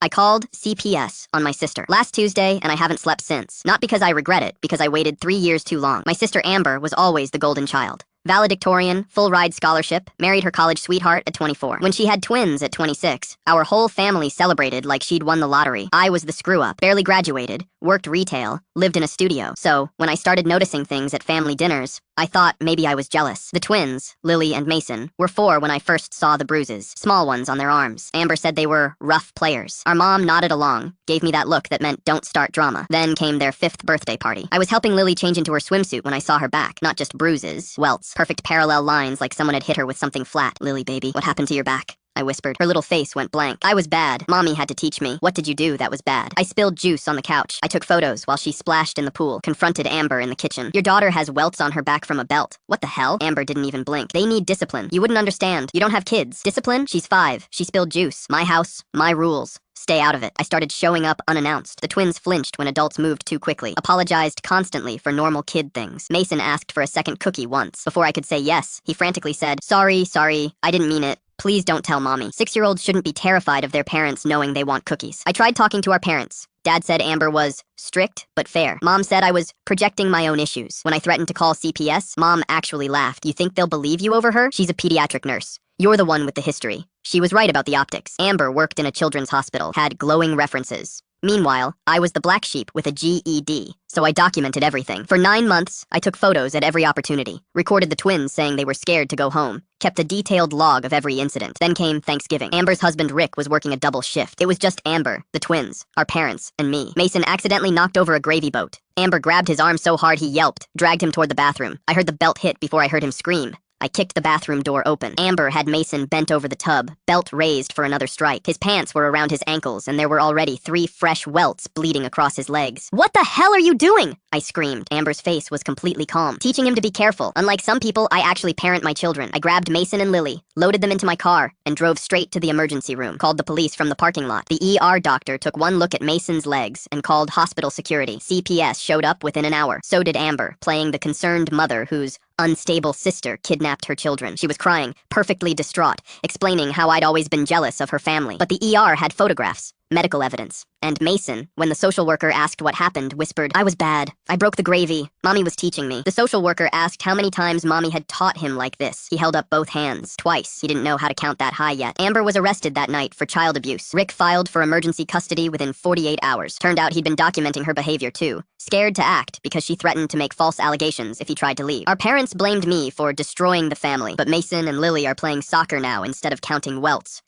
I called CPS on my sister last Tuesday, and I haven't slept since. Not because I regret it, because I waited 3 years too long. My sister Amber was always the golden child. Valedictorian, full-ride scholarship, married her college sweetheart at 24. When she had twins at 26, our whole family celebrated like she'd won the lottery. I was the screw-up, barely graduated, worked retail, lived in a studio. So, when I started noticing things at family dinners, I thought maybe I was jealous. The twins, Lily and Mason, were 4 when I first saw the bruises, small ones on their arms. Amber said they were rough players. Our mom nodded along, gave me that look that meant don't start drama. Then came their 5th birthday party. I was helping Lily change into her swimsuit when I saw her back. Not just bruises, welts, perfect parallel lines like someone had hit her with something flat. Lily, baby, what happened to your back? I whispered. Her little face went blank. I was bad. Mommy had to teach me. What did you do that was bad? I spilled juice on the couch. I took photos while she splashed in the pool, confronted Amber in the kitchen. Your daughter has welts on her back from a belt. What the hell? Amber didn't even blink. They need discipline. You wouldn't understand. You don't have kids. Discipline? She's 5. She spilled juice. My house, my rules. Stay out of it. I started showing up unannounced. The twins flinched when adults moved too quickly, apologized constantly for normal kid things. Mason asked for a second cookie once. Before I could say yes, he frantically said, sorry, I didn't mean it. Please don't tell mommy. 6-year-olds shouldn't be terrified of their parents knowing they want cookies. I tried talking to our parents. Dad said Amber was strict, but fair. Mom said I was projecting my own issues. When I threatened to call CPS, Mom actually laughed. You think they'll believe you over her? She's a pediatric nurse. You're the one with the history. She was right about the optics. Amber worked in a children's hospital, had glowing references. Meanwhile, I was the black sheep with a GED, so I documented everything. For 9 months, I took photos at every opportunity, recorded the twins saying they were scared to go home, kept a detailed log of every incident. Then came Thanksgiving. Amber's husband Rick was working a double shift. It was just Amber, the twins, our parents, and me. Mason accidentally knocked over a gravy boat. Amber grabbed his arm so hard he yelped, dragged him toward the bathroom. I heard the belt hit before I heard him scream. I kicked the bathroom door open. Amber had Mason bent over the tub, belt raised for another strike. His pants were around his ankles, and there were already 3 fresh welts bleeding across his legs. What the hell are you doing? I screamed. Amber's face was completely calm, teaching him to be careful. Unlike some people, I actually parent my children. I grabbed Mason and Lily, loaded them into my car, and drove straight to the emergency room. Called the police from the parking lot. The ER doctor took one look at Mason's legs and called hospital security. CPS showed up within an hour. So did Amber, playing the concerned mother whose unstable sister kidnapped her children. She was crying, perfectly distraught, explaining how I'd always been jealous of her family. But the ER had photographs, medical evidence. And Mason, when the social worker asked what happened, whispered, I was bad. I broke the gravy. Mommy was teaching me. The social worker asked how many times Mommy had taught him like this. He held up both hands. Twice. He didn't know how to count that high yet. Amber was arrested that night for child abuse. Rick filed for emergency custody within 48 hours. Turned out he'd been documenting her behavior too. Scared to act because she threatened to make false allegations if he tried to leave. Our parents blamed me for destroying the family, but Mason and Lily are playing soccer now instead of counting welts.